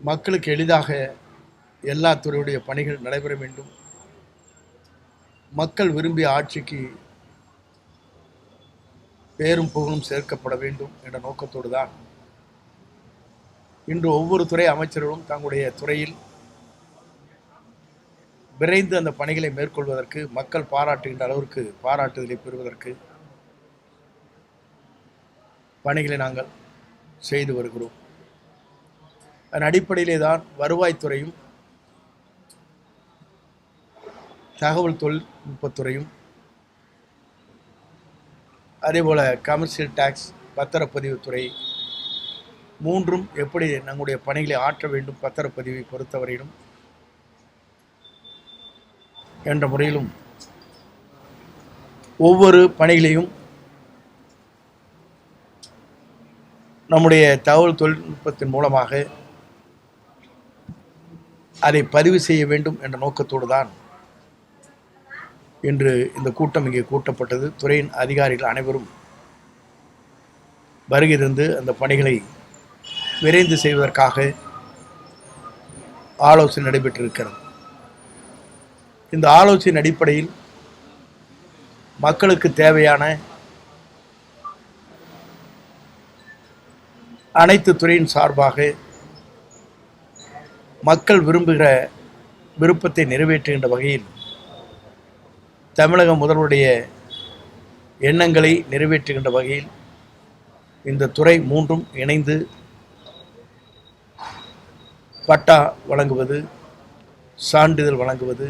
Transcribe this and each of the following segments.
மக்களுக்கு எளிதாக எல்லா துறையுடைய பணிகள் நடைபெற வேண்டும். மக்கள் விரும்பிய ஆட்சிக்கு பேரும் புகழும் சேர்க்கப்பட வேண்டும் என்ற நோக்கத்தோடு தான் இன்று ஒவ்வொரு துறை அமைச்சர்களும் தங்களுடைய துறையில் விரைந்து அந்த பணிகளை மேற்கொள்வதற்கு, மக்கள் பாராட்டுகின்ற அளவிற்கு பாராட்டுதலை பெறுவதற்கு பணிகளை நாங்கள் செய்து வருகிறோம். அதன் அடிப்படையிலே தான் வருவாய்த்துறையும் தகவல் தொழில்நுட்பத்துறையும் அதேபோல் கமர்ஷியல் டேக்ஸ், பத்திரப்பதிவுத்துறை மூன்றும் எப்படி நம்முடைய பணிகளை ஆற்ற வேண்டும், பத்திரப்பதிவை பொறுத்தவரையிலும் என்ற முறையிலும் ஒவ்வொரு பணிகளையும் நம்முடைய தகவல் தொழில்நுட்பத்தின் மூலமாக அதை பதிவு செய்ய வேண்டும் என்ற நோக்கத்தோடு தான் இன்று இந்த கூட்டம் இங்கே கூட்டப்பட்டது. துறையின் அதிகாரிகள் அனைவரும் வருகை தந்து அந்த பணிகளை விரைந்து செய்வதற்காக ஆலோசனை நடைபெற்றிருக்கிறது. இந்த ஆலோசனையின் அடிப்படையில் மக்களுக்கு தேவையான அனைத்து துறையின் சார்பாக மக்கள் விரும்புகிற விருப்பத்தை நிறைவேற்றுகின்ற வகையில் தமிழக முதல்வருடைய எண்ணங்களை நிறைவேற்றுகின்ற வகையில் இந்த துறை மூன்றும் இணைந்து பட்டா வழங்குவது, சான்றிதழ் வழங்குவது,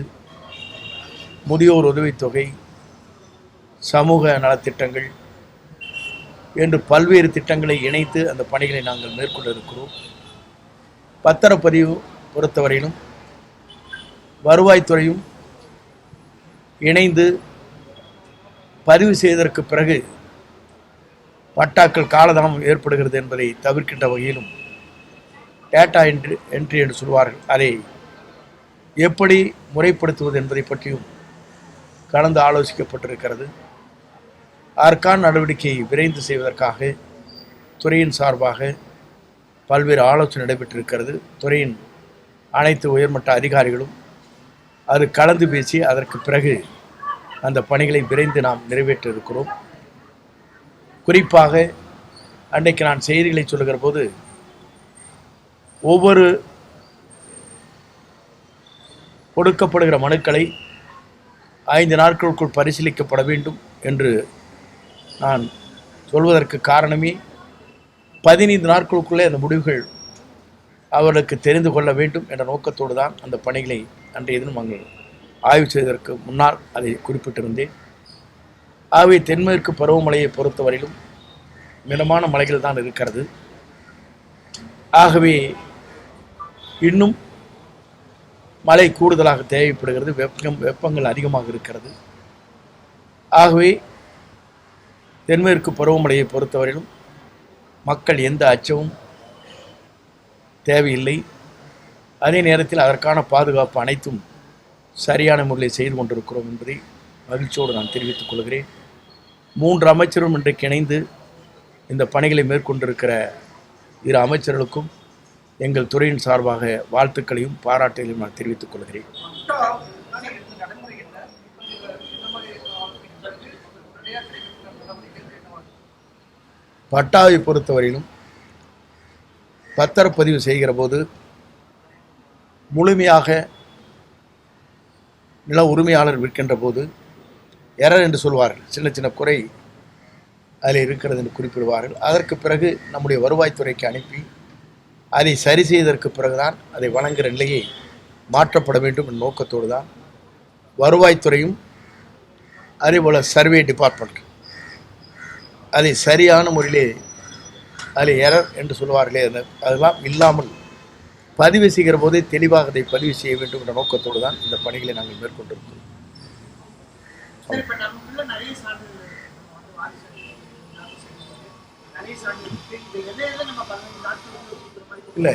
முதியோர் உதவித்தொகை, சமூக நலத்திட்டங்கள் என்று பல்வேறு திட்டங்களை இணைத்து அந்த பணிகளை நாங்கள் மேற்கொண்டு இருக்கிறோம். பத்திரப்பதிவு பொறுத்தவரையிலும் வருவாய்த்துறையும் இணைந்து பதிவு செய்ததற்கு பிறகு பட்டாக்கள் காலதாமம் ஏற்படுகிறது என்பதை தவிர்க்கின்ற வகையிலும் டேட்டா என்ட்ரி என்று சொல்வார்கள், அதை எப்படி முறைப்படுத்துவது என்பதை பற்றியும் கலந்து ஆலோசிக்கப்பட்டிருக்கிறது. அதற்கான நடவடிக்கையை விரைந்து செய்வதற்காக துறையின் சார்பாக பல்வேறு ஆலோசனை நடைபெற்றிருக்கிறது. துறையின் அனைத்து உயர்மட்ட அதிகாரிகளும் அது கலந்து பேசி அதற்கு பிறகு அந்த பணிகளை விரைந்து நாம் நிறைவேற்ற இருக்கிறோம். குறிப்பாக அன்றைக்கு நான் செய்திகளை சொல்லுகிற போது ஒவ்வொரு கொடுக்கப்படுகிற மனுக்களை 5 நாட்களுக்குள் பரிசீலிக்கப்பட வேண்டும் என்று நான் சொல்வதற்கு காரணமே 15 நாட்களுக்குள்ளே அந்த முடிவுகள் அவர்களுக்கு தெரிந்து கொள்ள வேண்டும் என்ற நோக்கத்தோடு தான் அந்த பணிகளை அன்றைய தினம் நாங்கள் ஆய்வு செய்வதற்கு முன்னால் அதை குறிப்பிட்டிருந்தேன். ஆகவே தென்மேற்கு பருவமழையை பொறுத்தவரையிலும் மிதமான மழைகள் தான் இருக்கிறது. ஆகவே இன்னும் மழை கூடுதலாக தேவைப்படுகிறது, வெப்பங்கள் அதிகமாக இருக்கிறது. ஆகவே தென்மேற்கு பருவமழையை பொறுத்தவரையிலும் மக்கள் எந்த அச்சமும் தேவையில்லை. அதே நேரத்தில் அதற்கான பாதுகாப்பு அனைத்தும் சரியான முறையில் செய்து கொண்டிருக்கிறோம் என்பதை மகிழ்ச்சியோடு நான் தெரிவித்துக் கொள்கிறேன். 3 அமைச்சரும் இன்றைக்கு இணைந்து இந்த பணிகளை மேற்கொண்டிருக்கிற 2 அமைச்சர்களுக்கும் எங்கள் துறையின் சார்பாக வாழ்த்துக்களையும் பாராட்டுகளையும் நான் தெரிவித்துக் கொள்கிறேன். பட்டாவை பொறுத்தவரையிலும் பத்திரப்பதிவு செய்கிற போது முழுமையாக நில உரிமையாளர் விற்கின்ற போது எரர் என்று சொல்வார்கள், சின்ன சின்ன குறை அதில் இருக்கிறது என்று குறிப்பிடுவார்கள். அதற்கு பிறகு நம்முடைய வருவாய்த்துறைக்கு அனுப்பி அதை சரி செய்ததற்கு பிறகுதான் அதை வழங்குகிற நிலையை மாற்றப்பட வேண்டும் என்ற நோக்கத்தோடு தான் வருவாய்த்துறையும் அதேபோல் சர்வே டிபார்ட்மெண்ட் அதை சரியான முறையிலே அதில் எரர் என்று சொல்வார்களே அதெல்லாம் இல்லாமல் பதிவு செய்கிற போதே தெளிவாக அதை பதிவு செய்ய வேண்டும் என்ற நோக்கத்தோடு தான் இந்த பணிகளை நாங்கள் மேற்கொண்டிருக்கிறோம். இல்லை,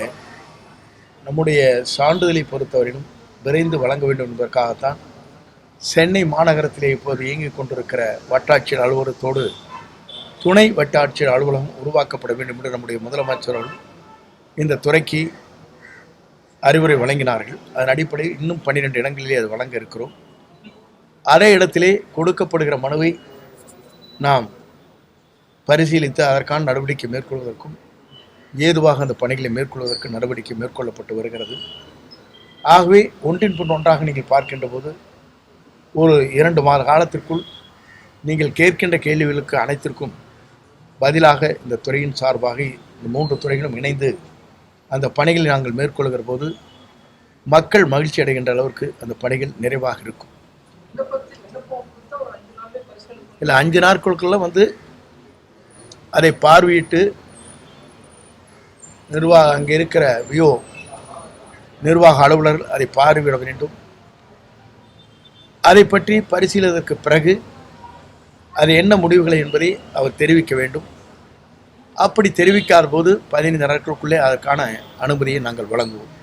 நம்முடைய சான்றிதழை பொறுத்தவரையிலும் விரைந்து வழங்க வேண்டும் என்பதற்காகத்தான் சென்னை மாநகரத்திலே இப்போது இயங்கிக் கொண்டிருக்கிற வட்டாட்சியர் அலுவலகத்தோடு துணை வட்டாட்சியர் அலுவலகம் உருவாக்கப்பட வேண்டும் என்று நம்முடைய முதலமைச்சர் இந்த துறைக்கு அறிவுரை வழங்கினார்கள். அதன் அடிப்படையில் இன்னும் 12 இடங்களிலே அது வழங்க இருக்கிறோம். அதே இடத்திலே கொடுக்கப்படுகிற மனுவை நாம் பரிசீலித்து அதற்கான நடவடிக்கை மேற்கொள்வதற்கும் ஏதுவாக அந்த பணிகளை மேற்கொள்வதற்கு நடவடிக்கை மேற்கொள்ளப்பட்டு வருகிறது. ஆகவே ஒன்றின் பின் ஒன்றாக நீங்கள் பார்க்கின்ற போது ஒரு 2 மாத காலத்திற்குள் நீங்கள் கேட்கின்ற கேள்விகளுக்கு அனைத்திற்கும் பதிலாக இந்த துறையின் சார்பாக இந்த 3 துறைகளும் இணைந்து அந்த பணிகளை நாங்கள் மேற்கொள்கிற போது மக்கள் மகிழ்ச்சி அடைகின்ற அளவிற்கு அந்த பணிகள் நிறைவாக இருக்கும். இல்லை 5 நாட்களுக்குள்ள அதை பார்வையிட்டு அங்கே இருக்கிற நிர்வாக அலுவலர்கள் அதை பார்வையிட வேண்டும். அதை பற்றி பரிசீலனைக்கு பிறகு அது என்ன முடிவுகளை என்பதை அவர் தெரிவிக்க வேண்டும். அப்படி தெரிவிக்காத போது 15 நாட்களுக்குள்ளே அதற்கான அனுமதியை நாங்கள் வழங்குவோம்.